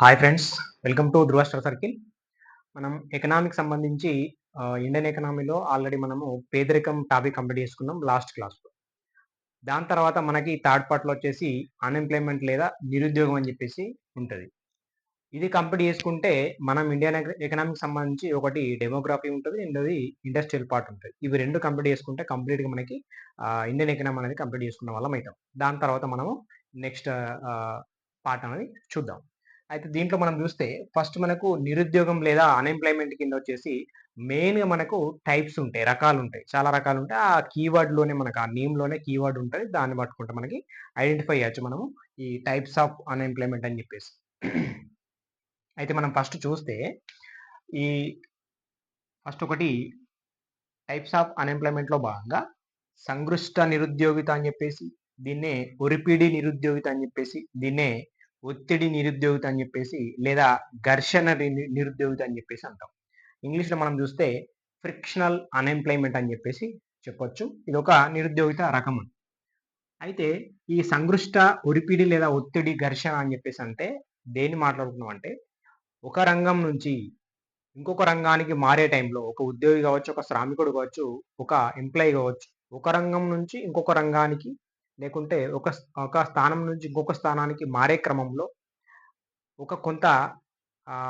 Hi friends, welcome to Dhruva star circle. మనం economic సంబంధించి Indian ఎకనామీలో already మనము పేదరికం టాపిక్ కంప్లీట్ చేసుకున్నాం లాస్ట్ క్లాస్‌లో. దాని తర్వాత మనకి థర్డ్ పార్ట్‌లో వచ్చేసి అన్‌ఎంప్లాయ్‌మెంట్ లేదా నిరుద్యోగం అని చెప్పేసి ఉంటది. ఇది కంప్లీట్ చేసుకుంటే మనం ఇండియన్ ఎకనామిక్‌కి సంబంధించి ఒకటి డెమోగ్రఫీ ఉంటది. రెండోది ఇండస్ట్రియల్ పార్ట్ ఉంటది. ఇవి 2 కంప్లీట్ చేసుకుంటే కంప్లీట్‌గా మనకి ఇండియన్ ఎకనామీ అనేది కంప్లీట్ చేసుకున్న వాళ్ళం అయితాం. దాని తర్వాత మనము నెక్స్ట్ పార్ట్ అనేది చూద్దాం. అయితే దీంట్లో మనం చూస్తే ఫస్ట్ మనకు నిరుద్యోగం లేదా అన్‌ఎంప్లాయ్‌మెంట్ కింద వచ్చేసి మెయిన్‌గా మనకు టైప్స్ ఉంటాయి. రకాలుంటాయి. చాలా రకాలుంటాయి. ఆ కీవర్డ్‌లోనే మనకు ఆ నేమ్‌లోనే కీవర్డ్ ఉంటది. దాన్ని పట్టుకుంటే మనకి ఐడెంటిఫై చేయొచ్చు మనము. ఈ టైప్స్ ఆఫ్ అన్‌ఎంప్లాయ్‌మెంట్ అని చెప్పేసి. అయితే మనం ఫస్ట్ చూస్తే ఈ ఫస్ట్ ఒకటి టైప్స్ ఆఫ్ అన్‌ఎంప్లాయ్‌మెంట్‌లో భాగంగా సంగృష్ట నిరుద్యోగిత అని చెప్పేసి, దీన్నే ఒరిపిడి నిరుద్యోగిత అని చెప్పేసి, దీన్నే ఒత్తిడి నిరుద్యోగిత అని చెప్పేసి, లేదా ఘర్షణ నిరుద్యోగిత అని చెప్పేసి అంటాం. ఇంగ్లీష్‌లో మనం చూస్తే ఫ్రిక్షనల్ అన్‌ఎంప్లాయ్‌మెంట్ అని చెప్పేసి చెప్పొచ్చు. ఇదొక నిరుద్యోగిత రకం. అయితే ఈ సంగృష్ట, ఒరిపిడి లేదా ఒత్తిడి, ఘర్షణ అని చెప్పేసి అంటే దేన్ని మాట్లాడుకున్నాం అంటే, ఒక రంగం నుంచి ఇంకొక రంగానికి మారే టైంలో ఒక ఉద్యోగి కావచ్చు, ఒక శ్రామికుడు కావచ్చు, ఒక ఎంప్లాయీ కావచ్చు. ఒక రంగం నుంచి ఇంకొక రంగానికి లేకుంటే ఒక స్థానం నుంచి ఇంకొక స్థానానికి మారే క్రమంలో ఒక కొంత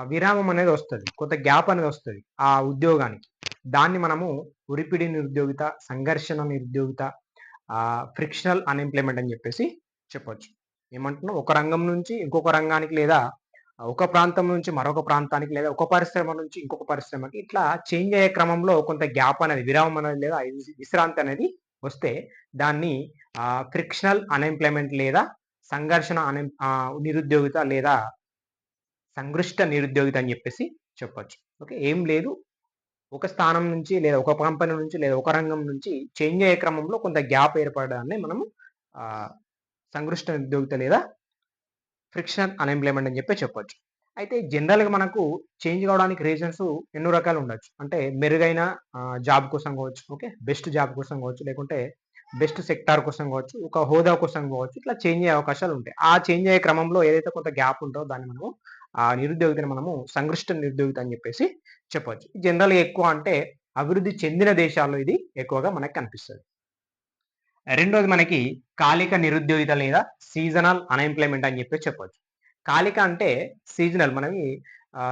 విరామం అనేది వస్తది. కొంత గ్యాప్ అనేది వస్తది ఆ ఉద్యోగానికి. దాన్ని మనము ఉరిపిడి నిరుద్యోగిత, సంఘర్షణ నిరుద్యోగిత, ఫ్రిక్షనల్ అన్‌ఎంప్లాయ్‌మెంట్ అని చెప్పేసి చెప్పొచ్చు. ఏమంటున్నాం? ఒక రంగం నుంచి ఇంకొక రంగానికి లేదా ఒక ప్రాంతం నుంచి మరొక ప్రాంతానికి లేదా ఒక పరిశ్రమ నుంచి ఇంకొక పరిశ్రమకి ఇట్లా చేంజ్ అయ్యే క్రమంలో కొంత గ్యాప్ అనేది విరామం అనేది లేదా విశ్రాంతి అనేది వస్తే దాన్ని ఫ్రిక్షనల్ అన్‌ఎంప్లాయ్‌మెంట్ లేదా సంఘర్షణ నిరుద్యోగిత లేదా సంగృష్ట నిరుద్యోగిత అని చెప్పేసి చెప్పొచ్చు. ఓకే. ఏం లేదు. ఒక స్థానం నుంచి లేదా ఒక కంపెనీ నుంచి లేదా ఒక రంగం నుంచి చేంజ్ అయ్యే క్రమంలో కొంత గ్యాప్ ఏర్పడడాన్ని మనము ఆహ్, సంగృష్ట నిరుద్యోగిత లేదా ఫ్రిక్షనల్ అన్‌ఎంప్లాయ్‌మెంట్ అని చెప్పొచ్చు. అయితే జనరల్‌గా మనకు చేంజ్ కావడానికి రీజన్స్ ఎన్నో రకాలు ఉండొచ్చు. అంటే మెరుగైన జాబ్ కోసం కావచ్చు. ఓకే. బెస్ట్ జాబ్ కోసం కావచ్చు. లేకుంటే బెస్ట్ సెక్టార్ కోసం కావచ్చు. ఒక హోదా కోసం కావచ్చు. ఇట్లా చేంజ్ అయ్యే అవకాశాలు ఉంటాయి. ఆ చేంజ్ అయ్యే క్రమంలో ఏదైతే కొంత గ్యాప్ ఉంటదో దాన్ని మనము ఆ నిరుద్యోగితని మనము సంగృష్ట నిరుద్యోగిత అని చెప్పేసి చెప్పొచ్చు. జనరల్‌గా ఎక్కువ అంటే అభివృద్ధి చెందిన దేశాల్లో ఇది ఎక్కువగా మనకు కనిపిస్తది. రెండోది మనకి కాలిక నిరుద్యోగిత లేదా సీజనల్ అన్‌ఎంప్లాయ్‌మెంట్ అని చెప్పేసి చెప్పొచ్చు. కాలిక అంటే సీజనల్ మనవి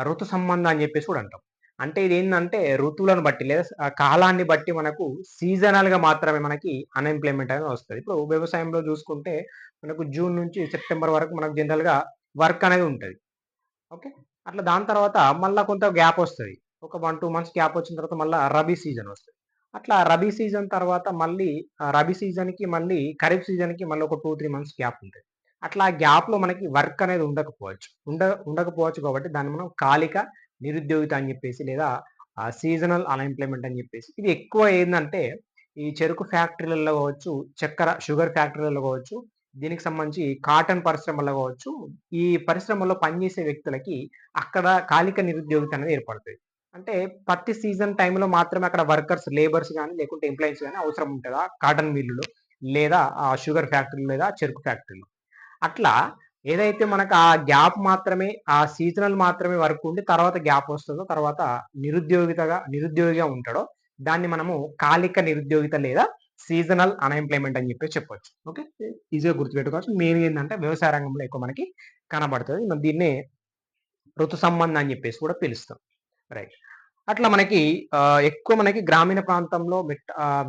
ఋతు సంబంధం అని చెప్పేసి కూడా అంటాం. అంటే ఇదేందంటే ఋతువులను బట్టి లేదా కాలాన్ని బట్టి మనకు సీజనల్‌గా మాత్రమే మనకి అన్‌ఎంప్లాయ్‌మెంట్ అనేది వస్తది. ఇప్పుడు వ్యవసాయంలో చూసుకుంటే మనకు జూన్ నుంచి సెప్టెంబర్ వరకు మనకు జనరల్‌గా వర్క్ అనేది ఉంటది. ఓకే. అట్లా దాని తర్వాత మళ్ళా కొంత గ్యాప్ ఒస్తది. ఒక 1, 2 మంత్స్ గ్యాప్ వచ్చిన తర్వాత మళ్ళా రబీ సీజన్ ఒస్తది. అట్లా రబీ సీజన్ తర్వాత మళ్ళీ రబీ సీజన్‌కి మళ్ళీ ఖరీఫ్ సీజన్‌కి మళ్ళీ ఒక 2, 3 మంత్స్ గ్యాప్ ఉంటది. అట్లా ఆ గ్యాప్‌లో మనకి వర్క్ అనేది ఉండకపోవచ్చు. ఉండకపోవచ్చు కాబట్టి దాన్ని మనం కాలిక నిరుద్యోగిత అని జెప్పేసి లేదా సీజనల్ అన్‌ఎంప్లాయ్‌మెంట్ అని జెప్పేసి ఇది ఎక్కువ ఏందంటే ఈ చెరుకు ఫ్యాక్టరీలలో గావచ్చు, షుగర్ ఫ్యాక్టరీలలో గావచ్చు, దీనికి సంబంధించి కాటన్ పరిశ్రమలో గావచ్చు, ఈ పరిశ్రమలో పనిచేసే వ్యక్తులకి అక్కడ కాలిక నిరుద్యోగిత అనేది ఏర్పడతది. అంటే పత్తి సీజన్ టైమ్‌లో మాత్రమే అక్కడ లేబర్స్ గాని, లేకుంటే ఎంప్లాయీస్ గాని అవసరం ఉంటదా కాటన్ మిల్లులో, లేదా షుగర్ ఫ్యాక్టరీలో, లేదా చెరుకు ఫ్యాక్టరీలో. అట్లా ఏదైతే మనకు ఆ గ్యాప్ మాత్రమే, ఆ సీజనల్ మాత్రమే వర్క్ ఉండి తర్వాత గ్యాప్ వస్తదో, తర్వాత నిరుద్యోగిగా ఉంటాడో, దాన్ని మనము కాలిక నిరుద్యోగిత లేదా సీజనల్ అన్‌ఎంప్లాయ్‌మెంట్ అని చెప్పొచ్చు. ఓకే. ఈజీగా గుర్తుపెట్టుకోవచ్చు. మెయిన్‌గా ఏందంటే వ్యవసాయ రంగంలో ఎక్కువ మనకి కనబడతది. దీన్నే ఋతు సంబంధం అని చెప్పేసి కూడా పిలుస్తాం. రైట్. అట్లా మనకి ఎక్కువ మనకి గ్రామీణ ప్రాంతంలో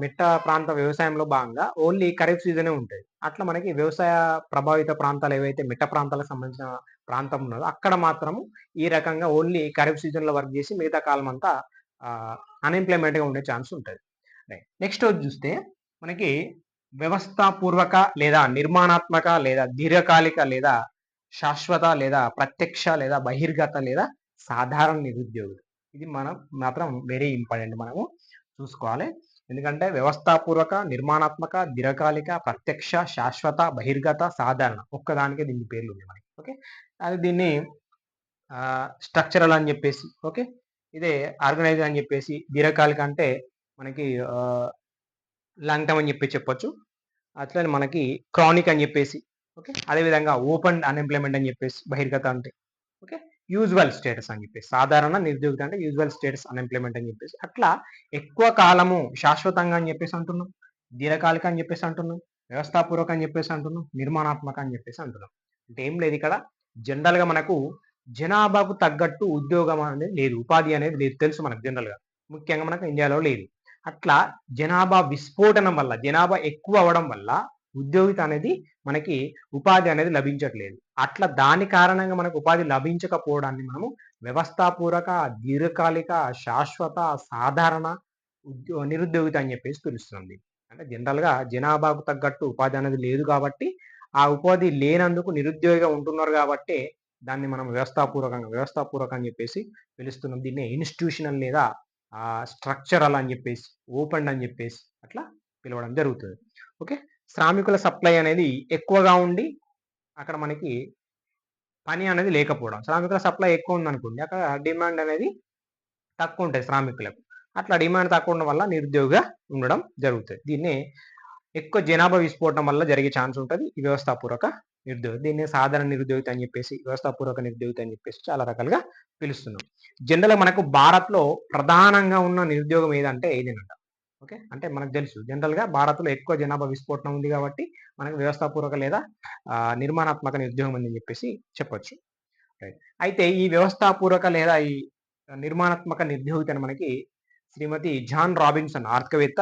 మిట్ట ప్రాంత వ్యవసాయంలో భాగంగా ఓన్లీ ఖరీఫ్ సీజనే ఉంటది. అట్లా మనకి వ్యవసాయ ప్రభావిత ప్రాంతాలు ఏవైతే మిట్ట ప్రాంతాలకు సంబంధించిన ప్రాంతం ఉన్నదో అక్కడ మాత్రము ఈ రకంగా ఓన్లీ ఖరీఫ్ సీజన్‌లో వర్క్ చేసి మిగతా కాలమంతా అన్‌ఎంప్లాయ్‌మెంట్‌గా ఉండే ఛాన్స్ ఉంటది. రైట్. నెక్స్ట్ రోజు చూస్తే మనకి వ్యవస్థాపూర్వక లేదా నిర్మాణాత్మక లేదా దీర్ఘకాలిక లేదా శాశ్వత లేదా ప్రత్యక్ష లేదా బహిర్గత లేదా సాధారణ నిరుద్యోగులు. ఇది మనం మాత్రం వెరీ ఇంపార్టెంట్ మనము చూసుకోవాలి. ఎందుకంటే వ్యవస్థాపూర్వక, నిర్మాణాత్మక, దీర్ఘకాలిక, ప్రత్యక్ష, శాశ్వత, బహిర్గత, సాధారణ. ఒక్కదానికే దీనికి పేర్లున్నాయి మనకి. ఓకే. అది దీన్ని స్ట్రక్చరల్ అని చెప్పేసి ఓకే. ఇదే ఆర్గనైజ్డ్ అని చెప్పేసి, దీర్ఘకాలిక అంటే మనకి లాంగ్ టర్మ్ అని చెప్పొచ్చు. అట్లనే మనకి క్రానిక్ అని చెప్పేసి ఓకే. అదే విధంగా ఓపెన్ అన్‌ఎంప్లాయ్‌మెంట్ అని చెప్పేసి బహిర్గత అంటే. ఓకే, యూజువల్ స్టేటస్ అని చెప్పేసి, సాధారణ నిరుద్యోగిత అంటే యూజువల్ స్టేటస్ అన్ఎంప్లాయ్మెంట్ అని చెప్పేసి, అట్లా ఎక్కువ కాలము శాశ్వతంగా అని చెప్పేసి అంటున్నాం, దీర్ఘకాలిక అని చెప్పేసి అంటున్నాం, వ్యవస్థాపూర్వక అని చెప్పేసి అంటున్నాం, నిర్మాణాత్మక అని చెప్పేసి అంటున్నాం. అంటే ఏం లేదు ఇక్కడ, జనరల్ గా మనకు జనాభాకు తగ్గట్టు ఉద్యోగం అనేది లేదు, ఉపాధి అనేది లేదు, తెలుసు మనకు జనరల్ గా, ముఖ్యంగా మనకు ఇండియాలో లేదు. అట్లా జనాభా విస్ఫోటనం వల్ల, జనాభా ఎక్కువ అవ్వడం వల్ల ఉద్యోగిత అనేది మనకి ఉపాధి అనేది లభించట్లేదు. అట్లా దాని కారణంగా మనకు ఉపాధి లభించకపోవడాన్ని మనము వ్యవస్థాపూర్వక, దీర్ఘకాలిక, శాశ్వత, సాధారణ నిరుద్యోగిత అని చెప్పేసి పిలుస్తుంది. అంటే జనరల్గా జనాభాకు తగ్గట్టు ఉపాధి అనేది లేదు కాబట్టి, ఆ ఉపాధి లేనందుకు నిరుద్యోగిగా ఉంటున్నారు కాబట్టి దాన్ని మనం వ్యవస్థాపూర్వకంగా అని చెప్పేసి పిలుస్తున్నాం. దీన్ని ఇన్స్టిట్యూషనల్ లేదా స్ట్రక్చరల్ అని చెప్పేసి, ఓపెన్ అని చెప్పేసి అట్లా పిలవడం జరుగుతుంది. ఓకే, శ్రామికుల సప్లై అనేది ఎక్కువగా ఉండి అక్కడ మనకి పని అనేది లేకపోవడం, శ్రామికుల సప్లై ఎక్కువ ఉందనుకోండి, అక్కడ డిమాండ్ అనేది తక్కువ ఉంటుంది శ్రామికులకు. అట్లా డిమాండ్ తక్కువ ఉండడం వల్ల నిరుద్యోగిగా ఉండడం జరుగుతుంది. దీన్ని ఎక్కువ జనాభా విస్ఫోటనం వల్ల జరిగే ఛాన్స్ ఉంటుంది ఈ వ్యవస్థాపూర్వక నిరుద్యోగం. దీన్ని సాధారణ నిరుద్యోగిత అని చెప్పేసి, వ్యవస్థాపూర్వక నిరుద్యోగిత అని చెప్పేసి చాలా రకాలుగా పిలుస్తున్నాం. జనరల్గా మనకు భారత్లో ప్రధానంగా ఉన్న నిరుద్యోగం ఏదంటే ఇదేనంట. ఓకే, అంటే మనకు తెలుసు జనరల్గా భారత్లో ఎక్కువ జనాభా విస్ఫోటనం ఉంది కాబట్టి మనకు వ్యవస్థాపూర్వక లేదా నిర్మాణాత్మక నిరుద్యోగం అని చెప్పేసి చెప్పొచ్చు. అయితే ఈ వ్యవస్థాపూర్వక లేదా ఈ నిర్మాణాత్మక నిరుద్యోగితను మనకి శ్రీమతి జాన్ రాబిన్సన్, ఆర్థికవేత్త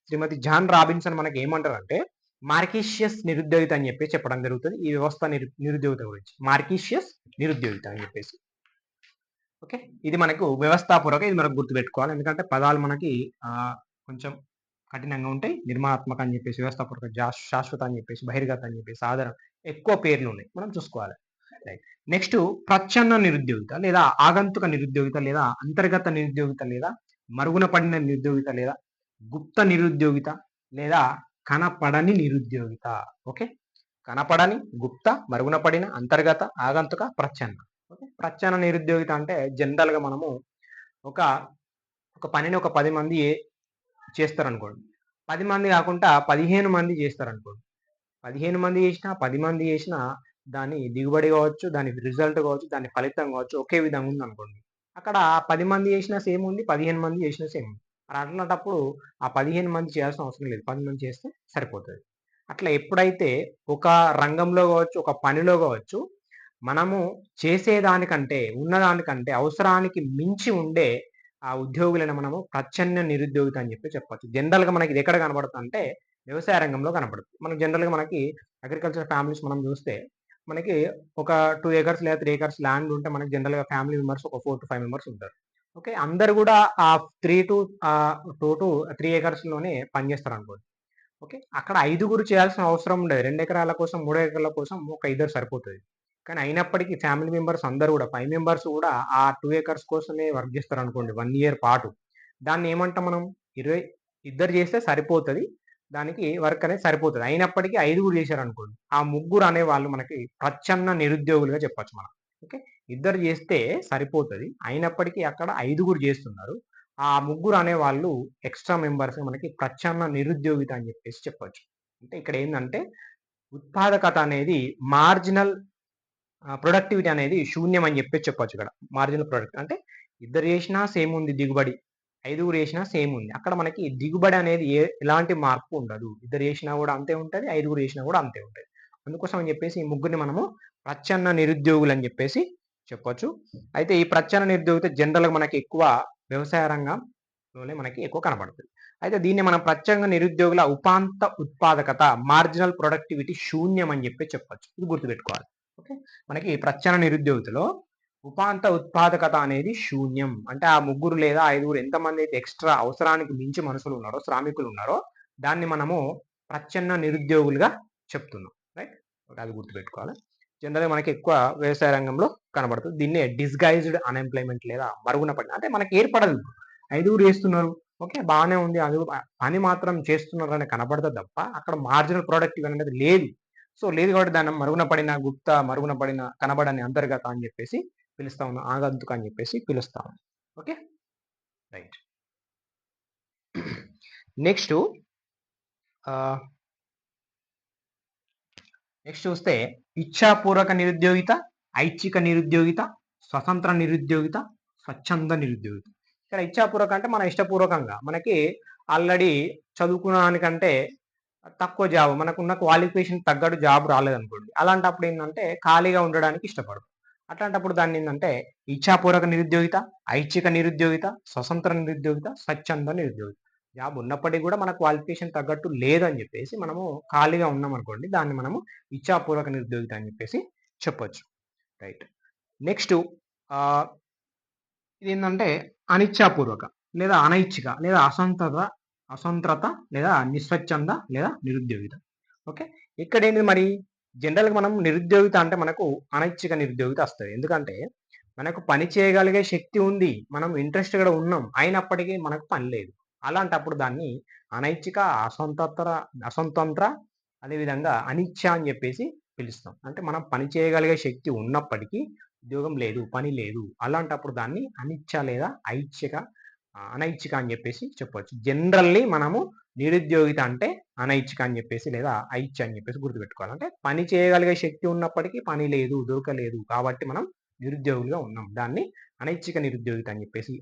శ్రీమతి జాన్ రాబిన్సన్ మనకి ఏమంటారంటే మార్కిషియస్ నిరుద్యోగిత అని చెప్పి చెప్పడం జరుగుతుంది ఈ వ్యవస్థ నిరుద్యోగిత గురించి. మార్కిషియస్ నిరుద్యోగిత అని చెప్పేసి. ఓకే, ఇది మనకు వ్యవస్థాపూర్వక, ఇది మనకు గుర్తుపెట్టుకోవాలి, ఎందుకంటే పదాలు మనకి కొంచెం కఠినంగా ఉంటాయి. నిర్మాణాత్మక అని చెప్పేసి, వ్యవస్థాపూర్వక, శాశ్వత అని చెప్పేసి, బహిర్గత అని చెప్పేసి, సాధారణ, ఎక్కువ పేర్లు ఉన్నాయి, మనం చూసుకోవాలి. నెక్స్ట్ ప్రచ్ఛన్న నిరుద్యోగిత లేదా ఆగంతుక నిరుద్యోగిత లేదా అంతర్గత నిరుద్యోగిత లేదా మరుగున పడిన నిరుద్యోగిత లేదా గుప్త నిరుద్యోగిత లేదా కనపడని నిరుద్యోగిత. ఓకే, కనపడని, గుప్త, మరుగున పడిన, అంతర్గత, ఆగంతుక, ప్రచ్ఛన్న. ఓకే, ప్రచ్ఛన్న నిరుద్యోగిత అంటే జనరల్ గా మనము ఒక పనిని ఒక 10 మంది చేస్తారనుకోండి, 10 మంది కాకుండా 15 మంది చేస్తారనుకోండి, 15 మంది చేసినా 10 మంది చేసినా దాని దిగుబడి కావచ్చు, దాని రిజల్ట్ కావచ్చు, దాని ఫలితం కావచ్చు ఒకే విధంగా ఉంది అనుకోండి. అక్కడ 10 మంది చేసినా సేమ్ ఉంది, 15 మంది చేసినా సేమ్ ఉంది. మరి అట్లాంటప్పుడు ఆ 15 మంది చేయాల్సిన అవసరం లేదు, 10 మంది చేస్తే సరిపోతుంది. అట్లా ఎప్పుడైతే ఒక రంగంలో కావచ్చు, ఒక పనిలో కావచ్చు, మనము చేసేదానికంటే, ఉన్నదానికంటే అవసరానికి మించి ఉండే ఆ ఉద్యోగులను మనము ప్రచ్ఛన్న నిరుద్యోగిత అని చెప్పొచ్చు. జనరల్గా మనకి ఇది ఎక్కడ కనబడుతుంది అంటే వ్యవసాయ రంగంలో కనపడుతుంది. మనం జనరల్గా మనకి అగ్రికల్చర్ ఫ్యామిలీస్ మనం చూస్తే మనకి ఒక 2 ఏకర్స్ లేదా 3 ఏకర్స్ ల్యాండ్ ఉంటే మనకి జనరల్గా ఫ్యామిలీ మెంబర్స్ ఒక 4 to 5 మెంబర్స్ ఉంటారు. ఓకే, అందరు కూడా ఆ 2 to 3 ఏకర్స్ లోనే పనిచేస్తారు అనుకోండి. ఓకే, అక్కడ 5గురు చేయాల్సిన అవసరం ఉండదు. 2 ఎకరాల కోసం, 3 ఎకరాల కోసం ఒక 2 సరిపోతుంది. కానీ అయినప్పటికీ ఫ్యామిలీ మెంబర్స్ అందరూ కూడా 5 మెంబర్స్ కూడా ఆ 2 ఏకర్స్ కోసమే వర్క్ చేస్తారు అనుకోండి 1 ఇయర్ పాటు. దాన్ని ఏమంటాం మనం, 2 చేస్తే సరిపోతుంది, దానికి వర్క్ అనేది సరిపోతుంది. అయినప్పటికీ 5గురు చేశారనుకోండి, ఆ ముగ్గురు అనే వాళ్ళు మనకి ప్రచ్ఛన్న నిరుద్యోగులుగా చెప్పొచ్చు మనం. ఓకే, 2 చేస్తే సరిపోతుంది, అయినప్పటికీ అక్కడ 5గురు చేస్తున్నారు, ఆ ముగ్గురు అనే వాళ్ళు ఎక్స్ట్రా మెంబర్స్ మనకి ప్రచ్ఛన్న నిరుద్యోగిత అని చెప్పేసి చెప్పొచ్చు. అంటే ఇక్కడ ఏంటంటే ఉత్పాదకత అనేది మార్జినల్ ప్రొడక్టివిటీ అనేది శూన్యం అని చెప్పొచ్చు. ఇక్కడ మార్జినల్ ప్రొడక్ట్ అంటే 2 చేసినా సేమ్ ఉంది దిగుబడి, 5గురు చేసినా సేమ్ ఉంది. అక్కడ మనకి దిగుబడి అనేది ఎలాంటి మార్పు ఉండదు. 2 చేసినా కూడా అంతే ఉంటుంది, 5గురు చేసినా కూడా అంతే ఉంటుంది. అందుకోసం అని చెప్పేసి ఈ ముగ్గురిని మనము ప్రచ్ఛన్న నిరుద్యోగులు అని చెప్పేసి చెప్పొచ్చు. అయితే ఈ ప్రచ్ఛన్న నిరుద్యోగిత జనరల్గా మనకి ఎక్కువ వ్యవసాయ రంగంలోనే మనకి ఎక్కువ కనబడుతుంది. అయితే దీన్ని మనం ప్రచ్ఛన్న నిరుద్యోగుల ఉపాంత ఉత్పాదకత, మార్జినల్ ప్రొడక్టివిటీ శూన్యం అని చెప్పొచ్చు. ఇది గుర్తుపెట్టుకోవాలి. ఓకే, మనకి ప్రచ్ఛన్న నిరుద్యోగితలో ఉపాంత ఉత్పాదకత అనేది శూన్యం. అంటే ఆ ముగ్గురు లేదా 5గురు ఎంతమంది అయితే ఎక్స్ట్రా అవసరానికి మించి మనుషులు ఉన్నారో, శ్రామికులు ఉన్నారో, దాన్ని మనము ప్రచ్ఛన్న నిరుద్యోగులుగా చెప్తున్నాం. రైట్, అది గుర్తుపెట్టుకోవాలి. జనరల్గా మనకి ఎక్కువ వ్యవసాయ రంగంలో కనబడుతుంది. దీన్నే డిస్గైజ్డ్ అన్ఎంప్లాయ్మెంట్ లేదా మరుగున పడిన, అంటే మనకి ఏర్పడదు. 5గురు చేస్తున్నారు, ఓకే బాగానే ఉంది, అది పని మాత్రం చేస్తున్నారు అని కనబడుతుంది తప్ప అక్కడ మార్జినల్ ప్రొడక్టివ్ అనేది లేదు. సో లేదు కాబట్టి దాన్ని మరుగున పడిన, గుప్త, మరుగున పడిన, కనబడని, అంతర్గత అని చెప్పేసి పిలుస్తా ఉన్నాం, ఆగంతుక అని చెప్పేసి పిలుస్తాం. Okay, right. నెక్స్ట్ చూస్తే ఇచ్ఛాపూర్వక నిరుద్యోగిత, ఐచ్ఛిక నిరుద్యోగిత, స్వతంత్ర నిరుద్యోగిత, స్వచ్ఛంద నిరుద్యోగిత. ఇక్కడ ఇచ్ఛాపూర్వక అంటే మన ఇష్టపూర్వకంగా మనకి ఆల్రెడీ చదువుకున్న దానికంటే తక్కువ జాబ్ మనకున్న క్వాలిఫికేషన్ తగ్గట్టు జాబ్ రాలేదనుకోండి. అలాంటప్పుడు ఏందంటే ఖాళీగా ఉండడానికి ఇష్టపడరు. అట్లాంటప్పుడు దాన్ని ఏందంటే ఇచ్ఛాపూర్వక నిరుద్యోగిత, ఐచ్ఛిక నిరుద్యోగిత, స్వతంత్ర నిరుద్యోగిత, స్వచ్ఛంద నిరుద్యోగిత. జాబ్ ఉన్నప్పటికీ కూడా మన క్వాలిఫికేషన్ తగ్గట్టు లేదని చెప్పేసి మనము ఖాళీగా ఉన్నామనుకోండి. దాన్ని మనము ఇచ్ఛాపూర్వక నిరుద్యోగిత అని చెప్పేసి చెప్పొచ్చు. రైట్. నెక్స్ట్ ఇదేంటంటే అనిచ్ఛాపూర్వక లేదా అనైచ్ఛిక లేదా అసంత్రత లేదా నిస్వచ్ఛంద లేదా నిరుద్యోగిత. ఓకే. ఇక్కడ ఏంటి మరి జనరల్గా మనం నిరుద్యోగిత అంటే మనకు అనైచ్ఛిక నిరుద్యోగిత వస్తుంది. ఎందుకంటే మనకు పని చేయగలిగే శక్తి ఉంది, మనం ఇంట్రెస్ట్ కూడా ఉన్నాం, అయినప్పటికీ మనకు పని లేదు. అలాంటప్పుడు దాన్ని అనైచ్ఛిక, అసంతంత్ర అదేవిధంగా అనిచ్ఛ అని చెప్పేసి పిలుస్తాం. అంటే మనం పని చేయగలిగే శక్తి ఉన్నప్పటికీ ఉద్యోగం లేదు, పని లేదు. అలాంటప్పుడు దాన్ని అనిచ్ఛ లేదా అనైచ్ఛిక అని చెప్పేసి చెప్పవచ్చు. జనరల్లీ మనము నిరుద్యోగిత అంటే అనైచ్ఛిక అని చెప్పేసి లేదా ఐచ్ఛ అని చెప్పేసి గుర్తుపెట్టుకోవాలి. అంటే పని చేయగలిగే శక్తి ఉన్నప్పటికీ పని లేదు, దొరకలేదు, కాబట్టి మనం నిరుద్యోగులుగా ఉన్నాం. దాన్ని అనైచ్ఛిక నిరుద్యోగిత అని చెప్పేసి,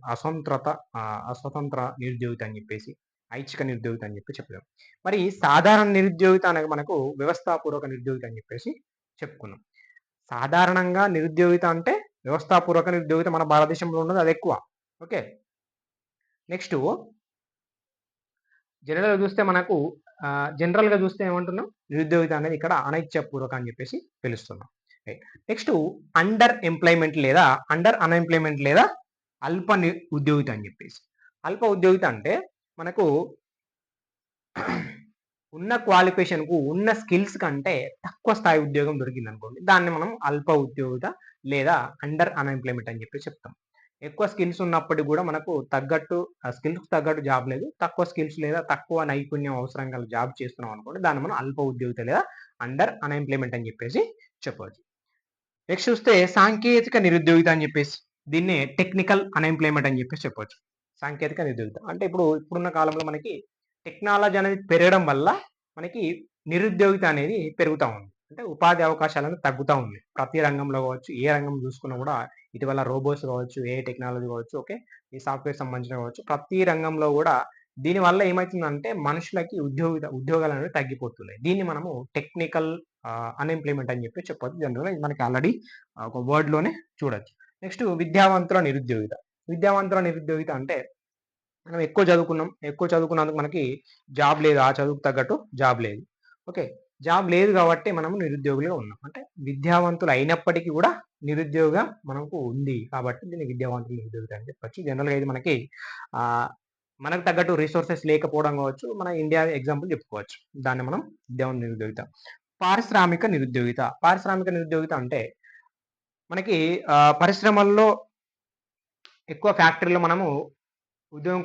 అస్వతంత్ర నిరుద్యోగిత అని చెప్పేసి, ఐచ్ఛిక నిరుద్యోగిత అని చెప్పి చెప్పలేము. మరి సాధారణ నిరుద్యోగిత అనగా మనకు వ్యవస్థాపూర్వక నిరుద్యోగిత అని చెప్పేసి చెప్పుకున్నాం. సాధారణంగా నిరుద్యోగిత అంటే వ్యవస్థాపూర్వక నిరుద్యోగిత మన భారతదేశంలో ఉన్నది అది ఎక్కువ. ఓకే. నెక్స్ట్ జనరల్గా చూస్తే ఏమంటున్నాం, నిరుద్యోగిత అనేది ఇక్కడ అనైచ్ఛపూర్వక అని చెప్పేసి పిలుస్తున్నాం. నెక్స్ట్ అండర్ ఎంప్లాయ్మెంట్ లేదా అండర్ అన్ఎంప్లాయ్మెంట్ లేదా అల్ప ఉద్యోగిత అని చెప్పేసి. అల్ప ఉద్యోగిత అంటే మనకు ఉన్న క్వాలిఫికేషన్కు ఉన్న స్కిల్స్ కంటే తక్కువ స్థాయి ఉద్యోగం దొరికింది అనుకోండి, దాన్ని మనం అల్ప ఉద్యోగిత లేదా అండర్ అన్ఎంప్లాయ్మెంట్ అని చెప్పి చెప్తాం. ఎక్కువ స్కిల్స్ ఉన్నప్పటికీ కూడా మనకు తగ్గట్టు స్కిల్స్ తగ్గట్టు జాబ్ లేదు, తక్కువ స్కిల్స్ లేదా తక్కువ నైపుణ్యం అవసరం గల జాబ్ చేస్తున్నాం అనుకోండి, దాన్ని మనం అల్ప ఉద్యోగిత లేదా అండర్ అన్ఎంప్లాయ్మెంట్ అని చెప్పేసి చెప్పవచ్చు. నెక్స్ట్ చూస్తే సాంకేతిక నిరుద్యోగిత అని చెప్పేసి, దీన్ని టెక్నికల్ అన్ఎంప్లాయ్మెంట్ అని చెప్పేసి చెప్పవచ్చు. సాంకేతిక నిరుద్యోగిత అంటే ఇప్పుడున్న కాలంలో మనకి టెక్నాలజీ అనేది పెరగడం వల్ల మనకి నిరుద్యోగిత అనేది పెరుగుతూ ఉంది. అంటే ఉపాధి అవకాశాలు అనేది తగ్గుతూ ఉంది. ప్రతి రంగంలో కావచ్చు, ఏ రంగం చూసుకున్నా కూడా ఇటీవల రోబోట్స్ కావచ్చు, ఏ టెక్నాలజీ కావచ్చు, ఓకే, ఈ సాఫ్ట్వేర్ సంబంధించిన కావచ్చు, ప్రతి రంగంలో కూడా దీనివల్ల ఏమవుతుందంటే మనుషులకి ఉద్యోగాలు అనేవి తగ్గిపోతున్నాయి. దీన్ని మనము టెక్నికల్ అన్ఎంప్లాయ్మెంట్ అని చెప్పి చెప్పొచ్చు. జనరల్గా మనకి ఆల్రెడీ ఒక వర్డ్లోనే చూడొచ్చు. నెక్స్ట్ విద్యావంతుల నిరుద్యోగిత. విద్యావంతుల నిరుద్యోగిత అంటే మనం ఎక్కువ చదువుకున్నందుకు మనకి జాబ్ లేదు, ఆ చదువుకు తగ్గట్టు జాబ్ లేదు. ఓకే. జాబ్ లేదు కాబట్టి మనము నిరుద్యోగులుగా ఉన్నాం. అంటే విద్యావంతులు అయినప్పటికీ కూడా నిరుద్యోగ మనకు ఉంది కాబట్టి దీన్ని విద్యావంతుల నిరుద్యోగిత అని చెప్పచ్చు. జనరల్గా ఇది మనకు తగ్గట్టు రిసోర్సెస్ లేకపోవడం కావచ్చు, మన ఇండియా ఎగ్జాంపుల్ చెప్పుకోవచ్చు. దాన్ని మనం విద్యావంతుల నిరుద్యోగిత. పారిశ్రామిక నిరుద్యోగిత అంటే మనకి పరిశ్రమల్లో ఎక్కువ ఫ్యాక్టరీలో మనము ఉద్యోగం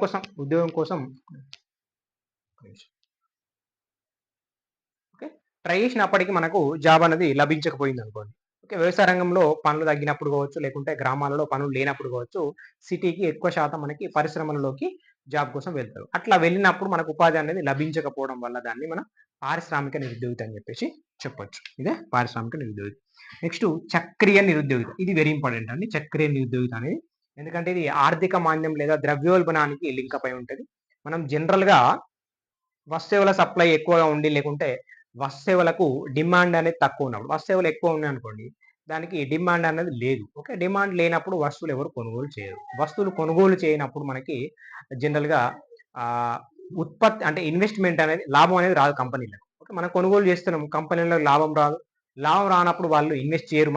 కోసం ఓకే ట్రై చేసినప్పటికీ మనకు జాబ్ అనేది లభించకపోయింది అనుకోండి. ఓకే. వ్యవసాయ రంగంలో పనులు తగ్గినప్పుడు కావచ్చు, లేకుంటే గ్రామాలలో పనులు లేనప్పుడు కావచ్చు, సిటీకి ఎక్కువ శాతం మనకి పరిశ్రమలలోకి జాబ్ కోసం వెళ్తారు. అట్లా వెళ్ళినప్పుడు మనకు ఉపాధి అనేది లభించకపోవడం వల్ల దాన్ని మనం పారిశ్రామిక నిరుద్యోగిత అని చెప్పేసి చెప్పొచ్చు. ఇదే పారిశ్రామిక నిరుద్యోగిత. నెక్స్ట్ చక్రీయ నిరుద్యోగిత. ఇది వెరీ ఇంపార్టెంట్ అండి, చక్రీయ నిరుద్యోగిత అనేది. ఎందుకంటే ఇది ఆర్థిక మాంద్యం లేదా ద్రవ్యోల్బణానికి లింక్ అయి ఉంటుంది. మనం జనరల్గా వస్తువుల సప్లై ఎక్కువగా ఉండి, లేకుంటే వస్తువులకు డిమాండ్ అనేది తక్కువ ఉన్నప్పుడు, వస్తువులు ఎక్కువ ఉన్నాయి అనుకోండి, దానికి డిమాండ్ అనేది లేదు. ఓకే. డిమాండ్ లేనప్పుడు వస్తువులు ఎవరు కొనుగోలు చేయరు. వస్తువులు కొనుగోలు చేయనప్పుడు మనకి జనరల్గా ఉత్పత్తి అంటే ఇన్వెస్ట్మెంట్ అనేది, లాభం అనేది రాదు కంపెనీలకు. ఓకే. మనం కొనుగోలు చేస్తున్నాం, కంపెనీలకు లాభం రాదు. లాభం రానప్పుడు వాళ్ళు ఇన్వెస్ట్ చేయరు.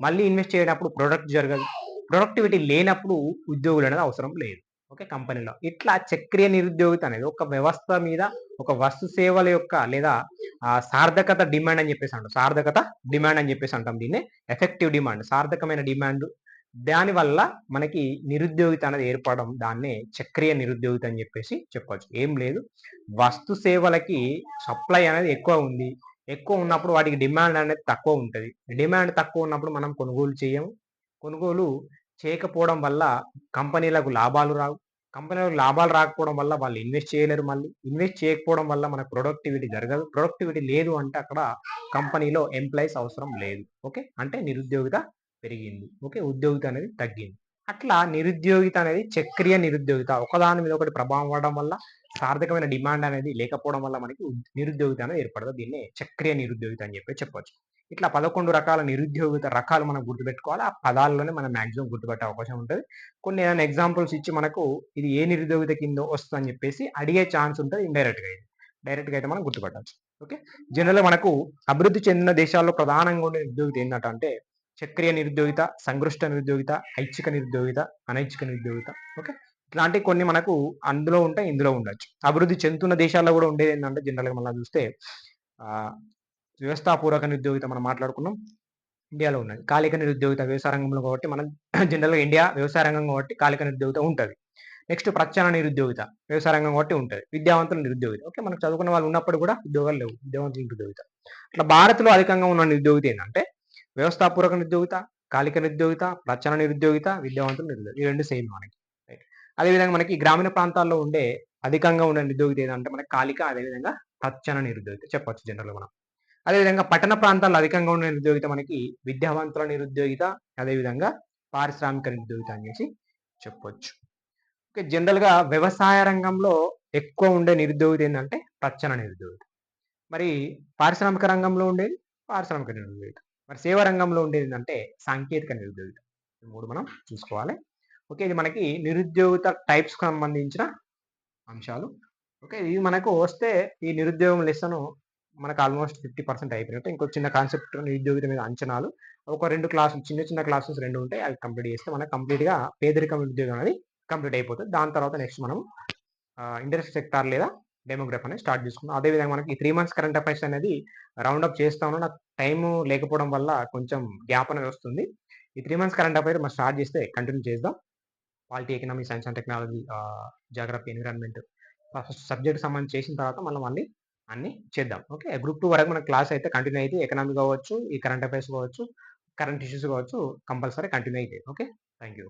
మళ్ళీ ఇన్వెస్ట్ చేయనప్పుడు ప్రొడక్ట్ జరగదు. ప్రొడక్టివిటీ లేనప్పుడు ఉద్యోగులు అనేది అవసరం లేదు. ఓకే. కంపెనీలో ఇట్లా చక్రీయ నిరుద్యోగిత అనేది ఒక వ్యవస్థ మీద ఒక వస్తు సేవల యొక్క లేదా సార్థకత డిమాండ్ అని చెప్పేసి అంటాం. సార్థకత డిమాండ్ అని చెప్పేసి అంటాం దీన్ని. ఎఫెక్టివ్ డిమాండ్, సార్థకమైన డిమాండ్, దానివల్ల మనకి నిరుద్యోగిత అనేది ఏర్పడడం, దాన్నే చక్రీయ నిరుద్యోగిత అని చెప్పేసి చెప్పవచ్చు. ఏం లేదు, వస్తు సేవలకి సప్లై అనేది ఎక్కువ ఉంది, ఎక్కువ ఉన్నప్పుడు వాటికి డిమాండ్ అనేది తక్కువ ఉంటుంది. డిమాండ్ తక్కువ ఉన్నప్పుడు మనం కొనుగోలు చేయము. కొనుగోలు చేయకపోవడం వల్ల కంపెనీలకు లాభాలు రావు. కంపెనీలకు లాభాలు రాకపోవడం వల్ల వాళ్ళు ఇన్వెస్ట్ చేయలేరు. మళ్ళీ ఇన్వెస్ట్ చేయకపోవడం వల్ల మనకు ప్రొడక్టివిటీ జరగదు. ప్రొడక్టివిటీ లేదు అంటే అక్కడ కంపెనీలో ఎంప్లాయీస్ అవసరం లేదు. ఓకే. అంటే నిరుద్యోగిత పెరిగింది. ఓకే. ఉద్యోగిత అనేది తగ్గింది. అట్లా నిరుద్యోగిత అనేది చక్రీయ నిరుద్యోగిత. ఒకదాని మీద ఒకటి ప్రభావం పడడం వల్ల సార్థకమైన డిమాండ్ అనేది లేకపోవడం వల్ల మనకి నిరుద్యోగిత అనేది ఏర్పడతది. దీన్నే చక్రీయ నిరుద్యోగిత అని చెప్పొచ్చు. ఇట్లా 11 రకాల నిరుద్యోగిత రకాలు మనం గుర్తుపెట్టుకోవాలి. ఆ పదాల్లోనే మనం మాక్సిమం గుర్తుపట్టే అవకాశం ఉంటది. కొన్ని ఏదైనా ఎగ్జాంపుల్స్ ఇచ్చి మనకు ఇది ఏ నిరుద్యోగిత కింద వస్తదని చెప్పేసి అడిగే ఛాన్స్ ఉంటది ఇండైరెక్ట్‌గా అయితే. డైరెక్ట్‌గా అయితే మనం గుర్తుపట్టొచ్చు. ఓకే. జనరల్‌గా మనకు అభివృద్ధి చెందిన దేశాల్లో ప్రధానంగా ఉండే నిరుద్యోగిత ఏంటంటే చక్రీయ నిరుద్యోగిత, సంగృష్ట నిరుద్యోగిత, ఐచ్ఛిక నిరుద్యోగిత, అనైచ్ఛిక నిరుద్యోగిత. ఓకే. ఇట్లాంటివి కొన్ని మనకు అందులో ఉంటాయి, ఇందులో ఉండొచ్చు. అభివృద్ధి చెందుతున్న దేశాల్లో కూడా ఉండేదేంటంటే జనరల్‌గా మనం చూస్తే ఆహ్, వ్యవస్థాపూర్వక నిరుద్యోగిత మనం మాట్లాడుకున్నాం. ఇండియాలో ఉన్నది. కాలిక నిరుద్యోగిత వ్యవసాయ రంగంలో కాబట్టి మనం జనరల్‌గా ఇండియా వ్యవసాయ రంగం కాబట్టి కాలిక నిరుద్యోగిత ఉంటది. నెక్స్ట్ ప్రచ్ఛన్న నిరుద్యోగిత వ్యవసాయ రంగం కాబట్టి ఉంటది. విద్యావంతుల నిరుద్యోగిత. ఓకే. మనకు చదువుకున్న వాళ్ళు ఉన్నప్పుడు కూడా ఉద్యోగాలు లేవు. విద్యావంతుల నిరుద్యోగిత. ఇట్లా భారత్‌లో అధికంగా ఉన్న నిరుద్యోగిత ఏందంటే వ్యవస్థాపూర్వక నిరుద్యోగిత, కాలిక నిరుద్యోగిత, ప్రచ్ఛన్న నిరుద్యోగిత, విద్యావంతుల నిరుద్యోగిత. ఈ 2 సేమ్ మనకి. రైట్. అదేవిధంగా మనకి గ్రామీణ ప్రాంతాల్లో ఉండే అధికంగా ఉండే నిరుద్యోగిత ఏదంటే మనకి కాలిక, అదేవిధంగా ప్రచ్ఛన్న నిరుద్యోగిత చెప్పొచ్చు జనరల్‌గా మనం. అదేవిధంగా పట్టణ ప్రాంతాల్లో అధికంగా ఉండే నిరుద్యోగిత మనకి విద్యావంతుల నిరుద్యోగిత, అదేవిధంగా పారిశ్రామిక నిరుద్యోగిత అనేసి చెప్పొచ్చు. ఓకే. జనరల్‌గా వ్యవసాయ రంగంలో ఎక్కువ ఉండే నిరుద్యోగిత ఏందంటే ప్రచ్ఛన్న నిరుద్యోగిత. మరి పారిశ్రామిక రంగంలో ఉండేది పారిశ్రామిక నిరుద్యోగిత. మరి సేవా రంగంలో ఉండేదేంటంటే సాంకేతిక నిరుద్యోగిత. ఈ 3 మనం చూసుకోవాలి. ఓకే. ఇది మనకి నిరుద్యోగిత టైప్స్‌కి సంబంధించిన అంశాలు. ఓకే. ఇవి మనకు వస్తే ఈ నిరుద్యోగం లెసను మనకు ఆల్‌మోస్ట్ 50% అయిపోయినట్టు. ఇంకో చిన్న కాన్సెప్ట్ నిరుద్యోగిత మీద అంచనాలు. ఒక 2 క్లాసులు చిన్న చిన్న క్లాసెస్ 2 ఉంటాయి. అవి కంప్లీట్ చేస్తే మనకు కంప్లీట్‌గా పేదరికం నిరుద్యోగం అనేది కంప్లీట్ అయిపోతది. దాని తర్వాత నెక్స్ట్ మనం ఇండస్ట్రీ సెక్టార్ లేదా డెమోగ్రఫీ అనేది స్టార్ట్ చేసుకున్నాం. అదే విధంగా మనకి 3 మంత్స్ కరెంట్ అఫైర్స్ అనేది రౌండ్ అప్ చేస్తాను. నాకు టైము లేకపోవడం వల్ల కొంచెం గ్యాప్ అనేది వస్తుంది. ఈ 3 మంత్స్ కరెంట్ అఫైర్ మనం స్టార్ట్ చేస్తే కంటిన్యూ చేద్దాం. Polity, economy, science and technology, geography, environment first సబ్జెక్ట్‌కి సంబంధించి చేసిన తర్వాత మళ్ళీ అన్నీ చేద్దాం. ఓకే. గ్రూప్ 2 వరకు మన క్లాస్ అయితే కంటిన్యూ అయితే ఎకనామీ కావచ్చు, ఈ కరెంట్ అఫైర్స్ కావచ్చు, కరెంట్ ఇష్యూస్ కావచ్చు కంపల్సరీ కంటిన్యూ అయితాయి. ఓకే. Thank you.